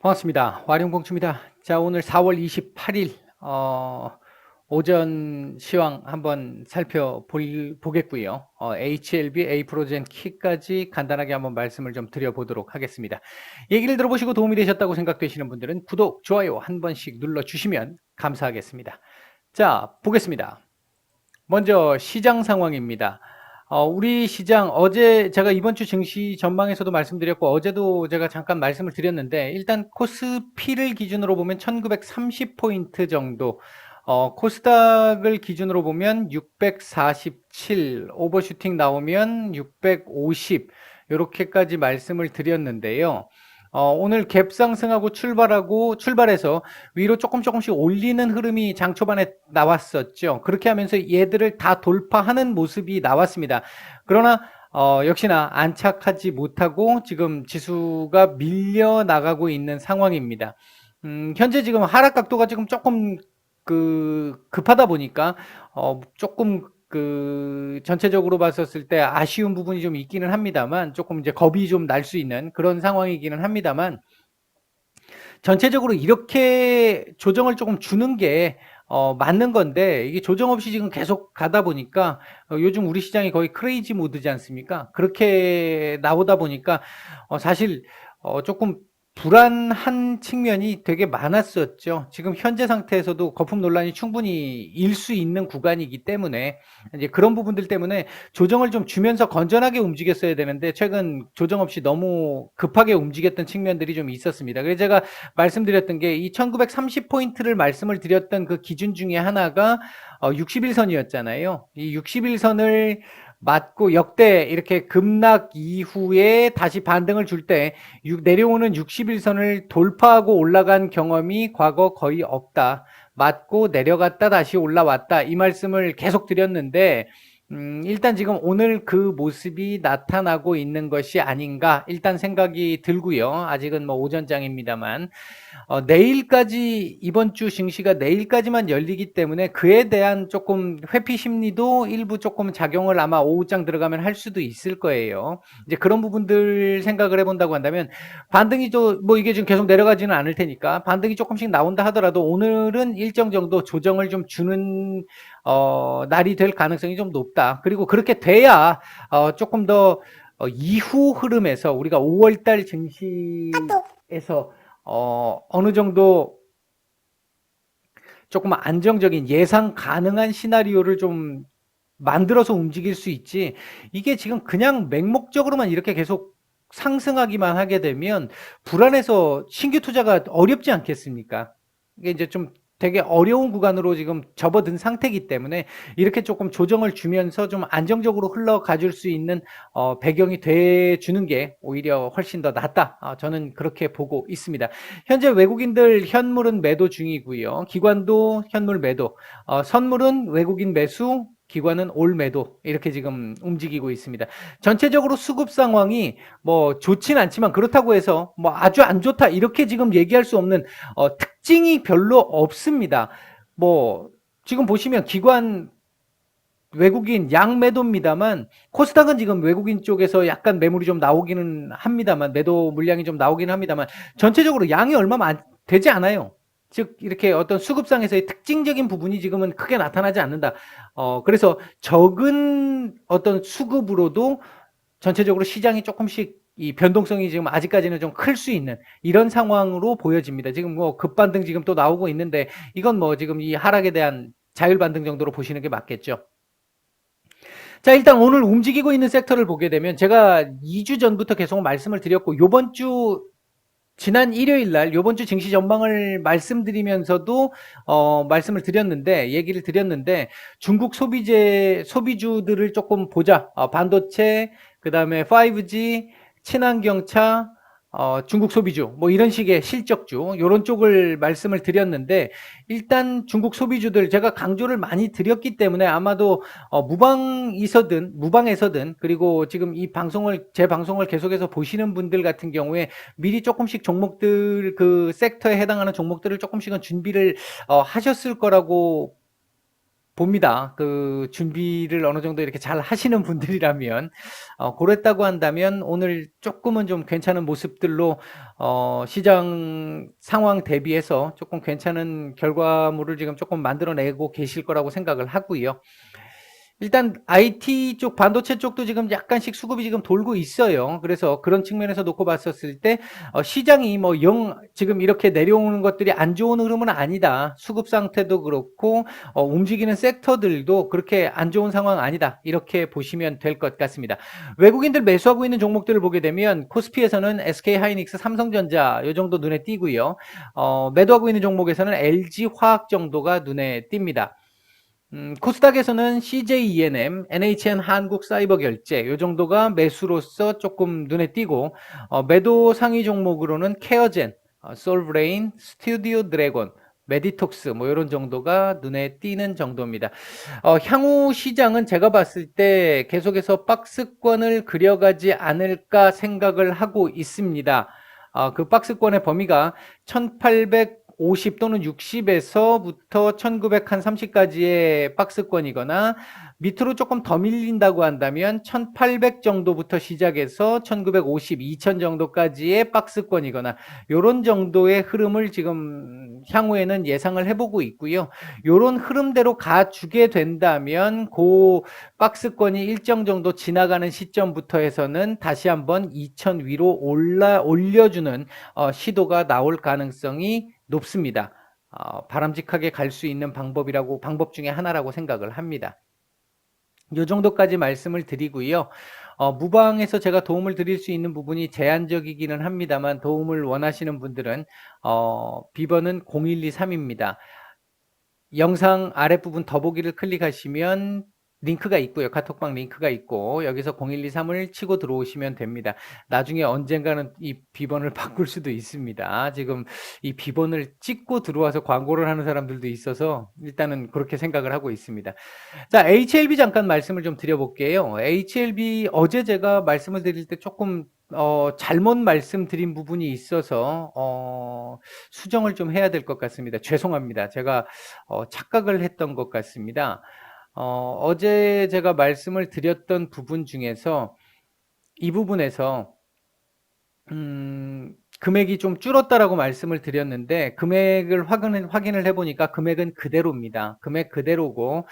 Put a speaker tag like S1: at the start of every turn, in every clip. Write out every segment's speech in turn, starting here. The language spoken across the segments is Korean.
S1: 반갑습니다. 와룡공추입니다. 자, 오늘 4월 28일 오전 시황 한번 살펴보겠고요. HLB, A 프로젠 키까지 간단하게 한번 말씀을 좀 드려보도록 하겠습니다. 얘기를 들어보시고 도움이 되셨다고 생각되시는 분들은 구독, 좋아요 한 번씩 눌러주시면 감사하겠습니다. 자, 보겠습니다. 먼저 시장 상황입니다. 우리 시장 어제 제가 이번 주 증시 전망에서도 말씀드렸고 어제도 제가 잠깐 말씀을 드렸는데 일단 코스피를 기준으로 보면 1930포인트 정도, 코스닥을 기준으로 보면 647, 오버슈팅 나오면 650 이렇게까지 말씀을 드렸는데요. 오늘 갭 상승하고 출발해서 위로 조금씩 올리는 흐름이 장 초반에 나왔었죠. 그렇게 하면서 얘들을 다 돌파하는 모습이 나왔습니다. 그러나 역시나 안착하지 못하고 지금 지수가 밀려나가고 있는 상황입니다. 현재 지금 하락 각도가 지금 조금 급하다 보니까 조금 전체적으로 봤었을 때 아쉬운 부분이 좀 있기는 합니다만, 조금 이제 겁이 좀 날 수 있는 그런 상황이기는 합니다만, 전체적으로 이렇게 조정을 조금 주는 게 맞는 건데, 이게 조정 없이 지금 계속 가다 보니까 요즘 우리 시장이 거의 크레이지 모드지 않습니까? 그렇게 나오다 보니까 사실 조금 불안한 측면이 되게 많았었죠. 지금 현재 상태에서도 거품 논란이 충분히 일 수 있는 구간이기 때문에 이제 그런 부분들 때문에 조정을 좀 주면서 건전하게 움직였어야 되는데 최근 조정 없이 너무 급하게 움직였던 측면들이 좀 있었습니다. 그래서 제가 말씀드렸던 게 이 1930포인트를 말씀을 드렸던 그 기준 중에 하나가 60일선이었잖아요. 이 60일선을 맞고 역대 이렇게 급락 이후에 다시 반등을 줄 때 내려오는 60일선을 돌파하고 올라간 경험이 과거 거의 없다. 맞고 내려갔다 다시 올라왔다. 이 말씀을 계속 드렸는데 일단 지금 오늘 그 모습이 나타나고 있는 것이 아닌가 일단 생각이 들고요. 아직은 뭐 오전장입니다만 내일까지 이번 주 증시가 내일까지만 열리기 때문에 그에 대한 조금 회피 심리도 일부 조금 작용을 아마 오후장 들어가면 할 수도 있을 거예요. 이제 그런 부분들 생각을 해본다고 한다면 반등이 뭐 이게 지금 계속 내려가지는 않을 테니까 반등이 조금씩 나온다 하더라도 오늘은 일정 정도 조정을 좀 주는 날이 될 가능성이 좀 높다. 그리고 그렇게 돼야 조금 더 이후 흐름에서 우리가 5월달 증시에서 어느 정도 조금 안정적인 예상 가능한 시나리오를 좀 만들어서 움직일 수 있지. 이게 지금 그냥 맹목적으로만 이렇게 계속 상승하기만 하게 되면 불안해서 신규 투자가 어렵지 않겠습니까? 이게 이제 좀 되게 어려운 구간으로 지금 접어든 상태이기 때문에 이렇게 조금 조정을 주면서 좀 안정적으로 흘러가 줄 수 있는 배경이 돼 주는 게 오히려 훨씬 더 낫다. 저는 그렇게 보고 있습니다. 현재 외국인들 현물은 매도 중이고요. 기관도 현물 매도, 선물은 외국인 매수, 기관은 올 매도 이렇게 지금 움직이고 있습니다. 전체적으로 수급 상황이 뭐 좋진 않지만 그렇다고 해서 뭐 아주 안 좋다 이렇게 지금 얘기할 수 없는 특징이 별로 없습니다. 뭐 지금 보시면 기관 외국인 양매도입니다만 코스닥은 지금 외국인 쪽에서 약간 매물이 좀 나오기는 합니다만 매도 물량이 좀 나오기는 합니다만 전체적으로 양이 얼마 되지 않아요. 즉 이렇게 어떤 수급상에서의 특징적인 부분이 지금은 크게 나타나지 않는다. 그래서 적은 어떤 수급으로도 전체적으로 시장이 조금씩 이 변동성이 지금 아직까지는 좀 클 수 있는 이런 상황으로 보여집니다. 지금 뭐 급반등 지금 또 나오고 있는데 이건 뭐 지금 이 하락에 대한 자율 반등 정도로 보시는 게 맞겠죠. 자, 일단 오늘 움직이고 있는 섹터를 보게 되면 제가 2주 전부터 계속 말씀을 드렸고 요번 주 지난 일요일 날 요번 주 증시 전망을 말씀드리면서도 말씀을 드렸는데 얘기를 드렸는데 중국 소비주들을 조금 보자. 반도체, 그다음에 5G, 친환경차, 중국 소비주 뭐 이런 식의 실적주 요런 쪽을 말씀을 드렸는데 일단 중국 소비주들 제가 강조를 많이 드렸기 때문에 아마도 무방에서든 그리고 지금 제 방송을 계속해서 보시는 분들 같은 경우에 미리 조금씩 종목들 그 섹터에 해당하는 종목들을 조금씩은 준비를 하셨을 거라고 봅니다. 그 준비를 어느 정도 이렇게 잘 하시는 분들이라면 그랬다고 한다면 오늘 조금은 좀 괜찮은 모습들로 시장 상황 대비해서 조금 괜찮은 결과물을 지금 조금 만들어내고 계실 거라고 생각을 하고요. 일단 IT 쪽, 반도체 쪽도 지금 약간씩 수급이 지금 돌고 있어요. 그래서 그런 측면에서 놓고 봤었을 때 시장이 뭐 지금 이렇게 내려오는 것들이 안 좋은 흐름은 아니다. 수급 상태도 그렇고 움직이는 섹터들도 그렇게 안 좋은 상황 아니다. 이렇게 보시면 될 것 같습니다. 외국인들 매수하고 있는 종목들을 보게 되면 코스피에서는 SK하이닉스, 삼성전자 요 정도 눈에 띄고요. 매도하고 있는 종목에서는 LG화학 정도가 눈에 띕니다. 코스닥에서는 CJENM, NHN 한국사이버결제 요 정도가 매수로서 조금 눈에 띄고 매도 상위 종목으로는 케어젠, 솔브레인, 스튜디오 드래곤, 메디톡스 뭐 이런 정도가 눈에 띄는 정도입니다. 향후 시장은 제가 봤을 때 계속해서 박스권을 그려가지 않을까 생각을 하고 있습니다. 그 박스권의 범위가 1850 또는 60에서부터 1930까지의 박스권이거나 밑으로 조금 더 밀린다고 한다면 1800 정도부터 시작해서 1950, 2000 정도까지의 박스권이거나 이런 정도의 흐름을 지금 향후에는 예상을 해보고 있고요. 이런 흐름대로 가주게 된다면 그 박스권이 일정 정도 지나가는 시점부터 해서는 다시 한번 2000 위로 올려주는 시도가 나올 가능성이 높습니다. 바람직하게 갈 수 있는 방법 중에 하나라고 생각을 합니다. 이 정도까지 말씀을 드리고요. 무방에서 제가 도움을 드릴 수 있는 부분이 제한적이기는 합니다만 도움을 원하시는 분들은 비번은 0123입니다. 영상 아랫부분 더보기를 클릭하시면 링크가 있고요. 카톡방 링크가 있고 여기서 0123을 치고 들어오시면 됩니다. 나중에 언젠가는 이 비번을 바꿀 수도 있습니다. 지금 이 비번을 찍고 들어와서 광고를 하는 사람들도 있어서 일단은 그렇게 생각을 하고 있습니다. 자, HLB 잠깐 말씀을 좀 드려볼게요. HLB 어제 제가 말씀을 드릴 때 조금 잘못 말씀드린 부분이 있어서 수정을 좀 해야 될 것 같습니다. 죄송합니다. 제가 착각을 했던 것 같습니다. 어제 제가 말씀을 드렸던 부분 중에서 이 부분에서 금액이 좀 줄었다라고 말씀을 드렸는데 금액을 확인을 해보니까 금액은 그대로입니다. 금액 그대로고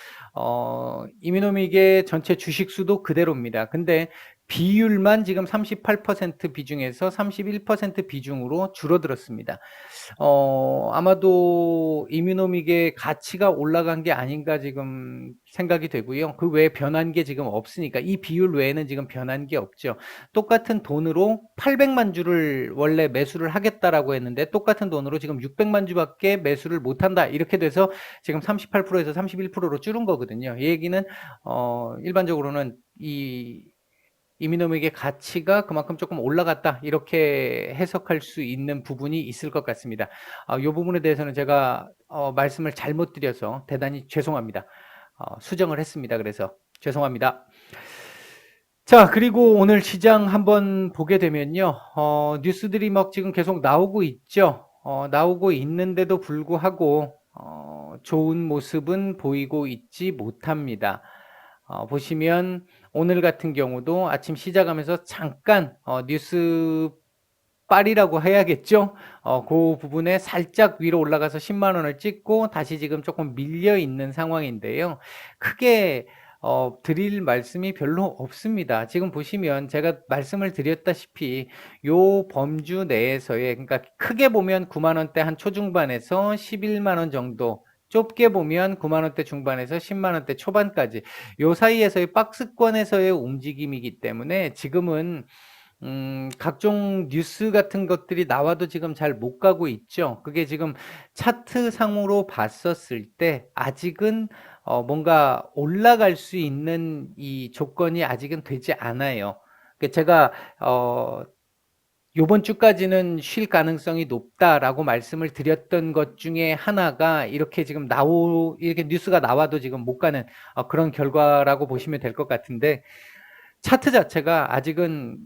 S1: 이미노믹의 전체 주식 수도 그대로입니다. 근데 비율만 지금 38% 비중에서 31% 비중으로 줄어들었습니다. 아마도 이뮤노믹의 가치가 올라간 게 아닌가 지금 생각이 되고요. 그 외에 변한 게 지금 없으니까 이 비율 외에는 지금 변한 게 없죠. 똑같은 돈으로 800만 주를 원래 매수를 하겠다라고 했는데 똑같은 돈으로 지금 600만 주밖에 매수를 못한다. 이렇게 돼서 지금 38%에서 31%로 줄은 거거든요. 이 얘기는 일반적으로는 이미노믹의 가치가 그만큼 조금 올라갔다 이렇게 해석할 수 있는 부분이 있을 것 같습니다. 이 부분에 대해서는 제가 말씀을 잘못 드려서 대단히 죄송합니다. 수정을 했습니다. 그래서 죄송합니다. 자, 그리고 오늘 시장 한번 보게 되면요. 뉴스들이 막 지금 계속 나오고 있죠. 나오고 있는데도 불구하고 좋은 모습은 보이고 있지 못합니다. 보시면 오늘 같은 경우도 아침 시작하면서 잠깐 뉴스 빨이라고 해야겠죠. 그 부분에 살짝 위로 올라가서 10만 원을 찍고 다시 지금 조금 밀려 있는 상황인데요. 크게 드릴 말씀이 별로 없습니다. 지금 보시면 제가 말씀을 드렸다시피 요 범주 내에서의 그러니까 크게 보면 9만 원대 한 초중반에서 11만 원 정도 좁게 보면 9만 원대 중반에서 10만 원대 초반까지 요 사이에서의 박스권에서의 움직임이기 때문에 지금은 각종 뉴스 같은 것들이 나와도 지금 잘 못 가고 있죠. 그게 지금 차트상으로 봤었을 때 아직은 뭔가 올라갈 수 있는 이 조건이 아직은 되지 않아요. 제가 요번 주까지는 쉴 가능성이 높다라고 말씀을 드렸던 것 중에 하나가 이렇게 지금 이렇게 뉴스가 나와도 지금 못 가는 그런 결과라고 보시면 될 것 같은데 차트 자체가 아직은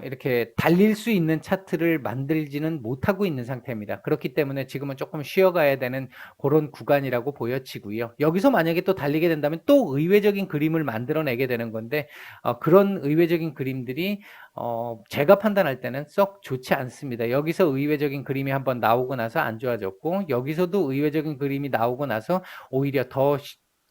S1: 이렇게 달릴 수 있는 차트를 만들지는 못하고 있는 상태입니다. 그렇기 때문에 지금은 조금 쉬어가야 되는 그런 구간이라고 보여지고요. 여기서 만약에 또 달리게 된다면 또 의외적인 그림을 만들어내게 되는 건데 그런 의외적인 그림들이 제가 판단할 때는 썩 좋지 않습니다. 여기서 의외적인 그림이 한번 나오고 나서 안 좋아졌고, 여기서도 의외적인 그림이 나오고 나서 오히려 더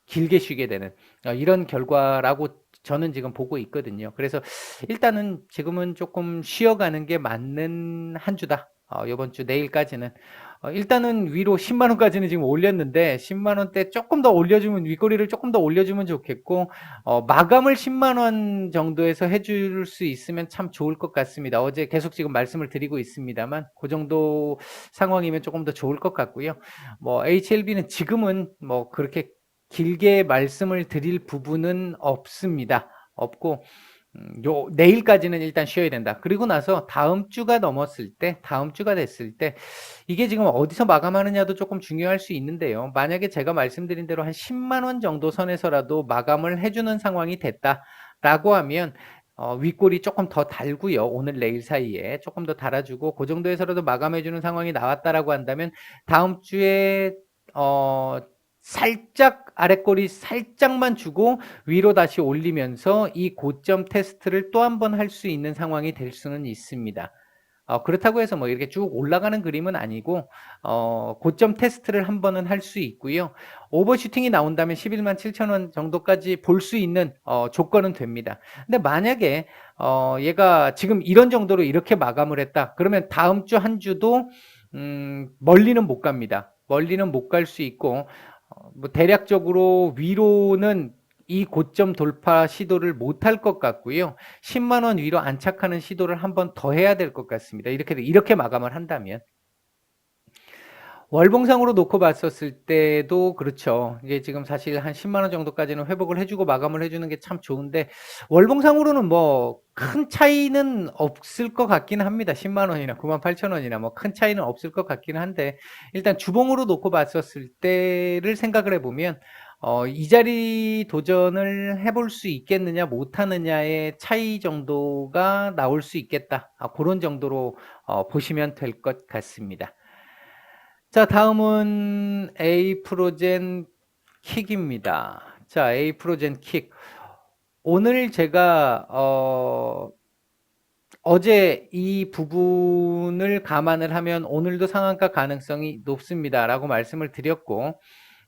S1: 길게 쉬게 되는 이런 결과라고 저는 지금 보고 있거든요. 그래서 일단은 지금은 조금 쉬어가는 게 맞는 한 주다. 이번 주 내일까지는 일단은 위로 10만 원까지는 지금 올렸는데 10만 원대 조금 더 올려주면, 윗꼬리를 조금 더 올려주면 좋겠고, 마감을 10만 원 정도에서 해줄 수 있으면 참 좋을 것 같습니다. 어제 계속 지금 말씀을 드리고 있습니다만 그 정도 상황이면 조금 더 좋을 것 같고요. 뭐 HLB는 지금은 뭐 그렇게 길게 말씀을 드릴 부분은 없습니다. 없고 내일까지는 일단 쉬어야 된다. 그리고 나서 다음 주가 넘었을 때, 다음 주가 됐을 때 이게 지금 어디서 마감하느냐도 조금 중요할 수 있는데요. 만약에 제가 말씀드린 대로 한 10만 원 정도 선에서라도 마감을 해주는 상황이 됐다라고 하면 윗골이 조금 더 달고요. 오늘 내일 사이에 조금 더 달아주고 그 정도에서라도 마감해주는 상황이 나왔다라고 한다면 다음 주에 살짝 아랫골이 살짝만 주고 위로 다시 올리면서 이 고점 테스트를 또 한 번 할 수 있는 상황이 될 수는 있습니다. 그렇다고 해서 뭐 이렇게 쭉 올라가는 그림은 아니고 고점 테스트를 한 번은 할 수 있고요. 오버슈팅이 나온다면 11만 7천 원 정도까지 볼 수 있는 조건은 됩니다. 근데 만약에 얘가 지금 이런 정도로 이렇게 마감을 했다. 그러면 다음 주 한 주도 멀리는 못 갑니다. 멀리는 못 갈 수 있고 뭐 대략적으로 위로는 이 고점 돌파 시도를 못할 것 같고요. 10만 원 위로 안착하는 시도를 한 번 더 해야 될 것 같습니다. 이렇게 마감을 한다면. 월봉상으로 놓고 봤었을 때도 그렇죠. 이게 지금 사실 한 10만 원 정도까지는 회복을 해주고 마감을 해주는 게 참 좋은데, 월봉상으로는 뭐 큰 차이는 없을 것 같긴 합니다. 10만 원이나 9만 8천 원이나 뭐 큰 차이는 없을 것 같긴 한데, 일단 주봉으로 놓고 봤었을 때를 생각을 해보면 이 자리 도전을 해볼 수 있겠느냐 못하느냐의 차이 정도가 나올 수 있겠다. 그런 정도로 보시면 될 것 같습니다. 자, 다음은 에이프로젠 킥입니다. 자, 에이프로젠 킥. 오늘 제가 어제 이 부분을 감안을 하면 오늘도 상한가 가능성이 높습니다. 라고 말씀을 드렸고,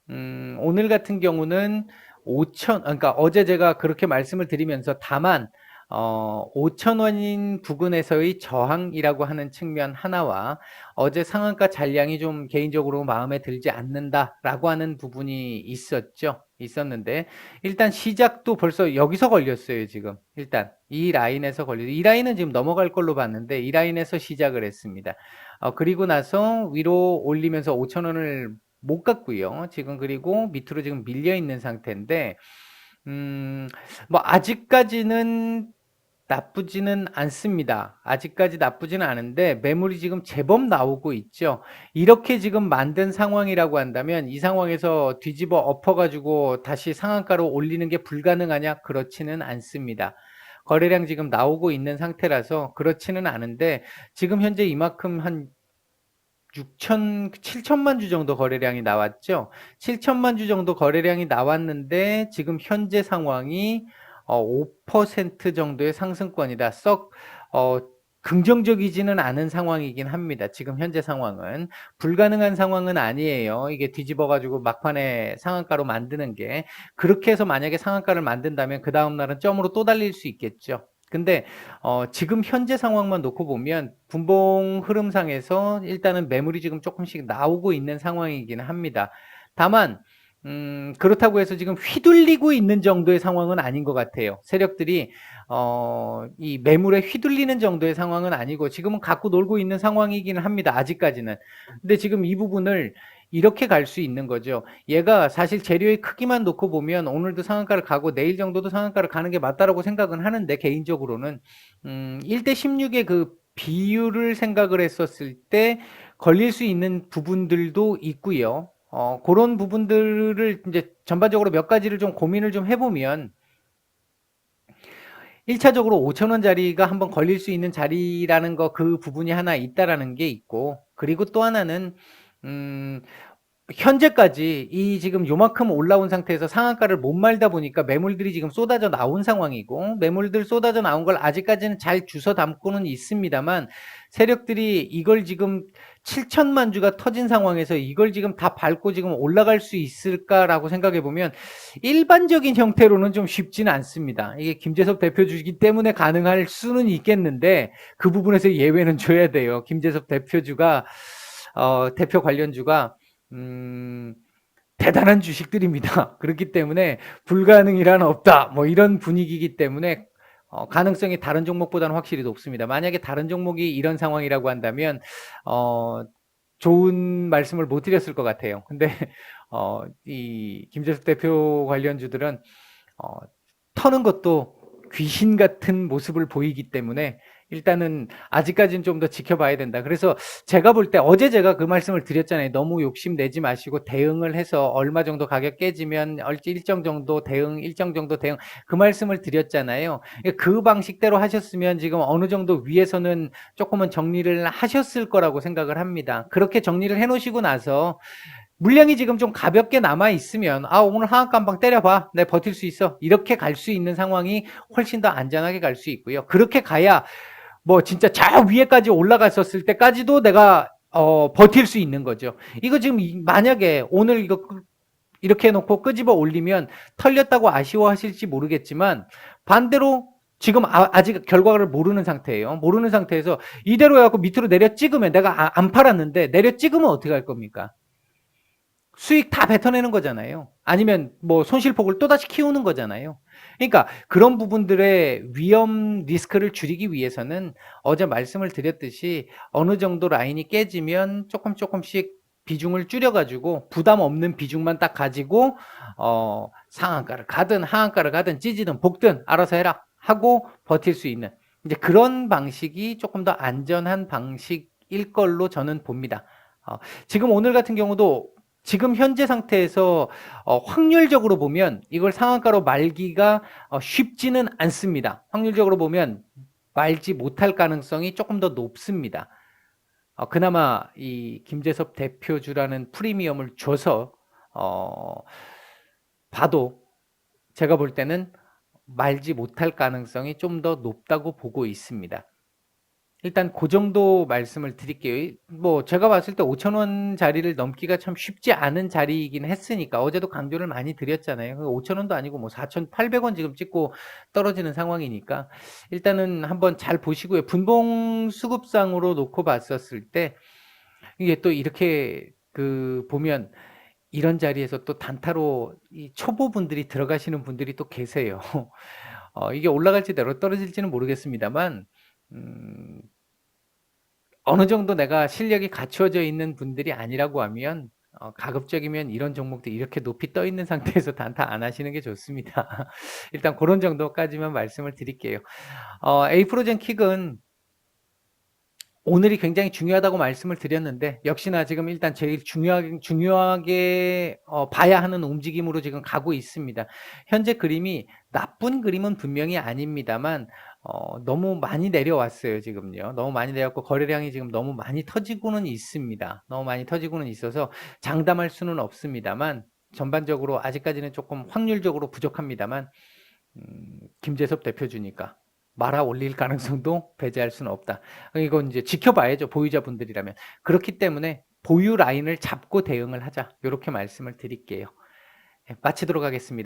S1: 오늘 같은 경우는 5천, 그러니까 어제 제가 그렇게 말씀을 드리면서 다만 5천 원인 부근에서의 저항이라고 하는 측면 하나와 어제 상한가 잔량이 좀 개인적으로 마음에 들지 않는다라고 하는 부분이 있었는데 일단 시작도 벌써 여기서 걸렸어요. 지금 일단 이 라인에서 이 라인은 지금 넘어갈 걸로 봤는데 이 라인에서 시작을 했습니다. 그리고 나서 위로 올리면서 5천 원을 못 갔고요. 지금 그리고 밑으로 지금 밀려 있는 상태인데 뭐 아직까지는 나쁘지는 않습니다. 아직까지 나쁘지는 않은데 매물이 지금 제법 나오고 있죠. 이렇게 지금 만든 상황이라고 한다면 이 상황에서 뒤집어 엎어가지고 다시 상한가로 올리는 게 불가능하냐? 그렇지는 않습니다. 거래량 지금 나오고 있는 상태라서 그렇지는 않은데 지금 현재 이만큼 한 7천만 주 정도 거래량이 나왔죠. 7천만 주 정도 거래량이 나왔는데 지금 현재 상황이 5% 정도의 상승권이다. 썩 긍정적이지는 않은 상황이긴 합니다. 지금 현재 상황은 불가능한 상황은 아니에요. 이게 뒤집어가지고 막판에 상한가로 만드는 게, 그렇게 해서 만약에 상한가를 만든다면 그 다음날은 점으로 또 달릴 수 있겠죠. 근데 지금 현재 상황만 놓고 보면 분봉 흐름상에서 일단은 매물이 지금 조금씩 나오고 있는 상황이긴 합니다. 다만 그렇다고 해서 지금 휘둘리고 있는 정도의 상황은 아닌 것 같아요. 세력들이 이 매물에 휘둘리는 정도의 상황은 아니고 지금은 갖고 놀고 있는 상황이긴 합니다. 아직까지는. 근데 지금 이 부분을 이렇게 갈 수 있는 거죠. 얘가 사실 재료의 크기만 놓고 보면 오늘도 상한가를 가고 내일 정도도 상한가를 가는 게 맞다라고 생각은 하는데, 개인적으로는 1대 16의 그 비율을 생각을 했었을 때 걸릴 수 있는 부분들도 있고요. 그런 부분들을 이제 전반적으로 몇 가지를 좀 고민을 좀 해보면 1차적으로 5,000원짜리가 한번 걸릴 수 있는 자리라는 거, 그 부분이 하나 있다라는 게 있고, 그리고 또 하나는 현재까지 이 지금 요만큼 올라온 상태에서 상한가를 못 말다 보니까 매물들이 지금 쏟아져 나온 상황이고, 매물들 쏟아져 나온 걸 아직까지는 잘 주워 담고는 있습니다만, 세력들이 이걸 지금 7천만 주가 터진 상황에서 이걸 지금 다 밟고 지금 올라갈 수 있을까라고 생각해 보면 일반적인 형태로는 좀 쉽지는 않습니다. 이게 김재섭 대표주기 때문에 가능할 수는 있겠는데, 그 부분에서 예외는 줘야 돼요. 김재섭 대표주가 대표 관련주가 대단한 주식들입니다. 그렇기 때문에 불가능이란 없다, 뭐 이런 분위기이기 때문에 가능성이 다른 종목보다는 확실히 높습니다. 만약에 다른 종목이 이런 상황이라고 한다면 좋은 말씀을 못 드렸을 것 같아요. 근데 이 김재숙 대표 관련주들은 터는 것도 귀신 같은 모습을 보이기 때문에 일단은 아직까지는 좀 더 지켜봐야 된다. 그래서 제가 볼 때 어제 제가 그 말씀을 드렸잖아요. 너무 욕심내지 마시고 대응을 해서 얼마 정도 가격 깨지면 일정 정도 대응, 그 말씀을 드렸잖아요. 그 방식대로 하셨으면 지금 어느 정도 위에서는 조금은 정리를 하셨을 거라고 생각을 합니다. 그렇게 정리를 해놓으시고 나서 물량이 지금 좀 가볍게 남아 있으면 오늘 하한가 한 방 때려봐, 내가 버틸 수 있어, 이렇게 갈 수 있는 상황이 훨씬 더 안전하게 갈 수 있고요. 그렇게 가야 뭐 진짜 저 위에까지 올라갔었을 때까지도 내가 버틸 수 있는 거죠. 이거 지금 만약에 오늘 이거 이렇게 해놓고 끄집어 올리면 털렸다고 아쉬워하실지 모르겠지만, 반대로 지금 아직 결과를 모르는 상태예요. 모르는 상태에서 이대로 해갖고 밑으로 내려 찍으면, 내가 안 팔았는데 내려 찍으면 어떻게 할 겁니까? 수익 다 뱉어내는 거잖아요. 아니면 뭐 손실폭을 또다시 키우는 거잖아요. 그러니까 그런 부분들의 위험 리스크를 줄이기 위해서는 어제 말씀을 드렸듯이 어느 정도 라인이 깨지면 조금씩 비중을 줄여가지고 부담 없는 비중만 딱 가지고 상한가를 가든 하한가를 가든 찌지든 볶든 알아서 해라 하고 버틸 수 있는, 이제 그런 방식이 조금 더 안전한 방식일 걸로 저는 봅니다. 지금 오늘 같은 경우도 지금 현재 상태에서 확률적으로 보면 이걸 상한가로 말기가 쉽지는 않습니다. 확률적으로 보면 말지 못할 가능성이 조금 더 높습니다. 그나마 이 김재섭 대표주라는 프리미엄을 줘서 봐도 제가 볼 때는 말지 못할 가능성이 좀 더 높다고 보고 있습니다. 일단 그 정도 말씀을 드릴게요. 뭐 제가 봤을 때 5,000원 자리를 넘기가 참 쉽지 않은 자리이긴 했으니까 어제도 강조를 많이 드렸잖아요. 5,000원도 아니고 뭐 4,800원 지금 찍고 떨어지는 상황이니까 일단은 한번 잘 보시고요. 분봉 수급상으로 놓고 봤었을 때 이게 또 이렇게 보면 이런 자리에서 또 단타로 이 초보분들이 들어가시는 분들이 또 계세요. 이게 올라갈지 떨어질지는 모르겠습니다만 어느 정도 내가 실력이 갖추어져 있는 분들이 아니라고 하면 가급적이면 이런 종목들 이렇게 높이 떠 있는 상태에서 단타 안 하시는 게 좋습니다. 일단 그런 정도까지만 말씀을 드릴게요. 에이프로젠 킥은 오늘이 굉장히 중요하다고 말씀을 드렸는데 역시나 지금 일단 제일 중요하게 봐야 하는 움직임으로 지금 가고 있습니다. 현재 그림이 나쁜 그림은 분명히 아닙니다만 너무 많이 내려왔어요. 지금요. 너무 많이 내려왔고 거래량이 지금 너무 많이 터지고는 있습니다. 너무 많이 터지고는 있어서 장담할 수는 없습니다만 전반적으로 아직까지는 조금 확률적으로 부족합니다만 김재섭 대표주니까 말아 올릴 가능성도 배제할 수는 없다. 이건 이제 지켜봐야죠. 보유자분들이라면. 그렇기 때문에 보유 라인을 잡고 대응을 하자. 이렇게 말씀을 드릴게요. 마치도록 하겠습니다.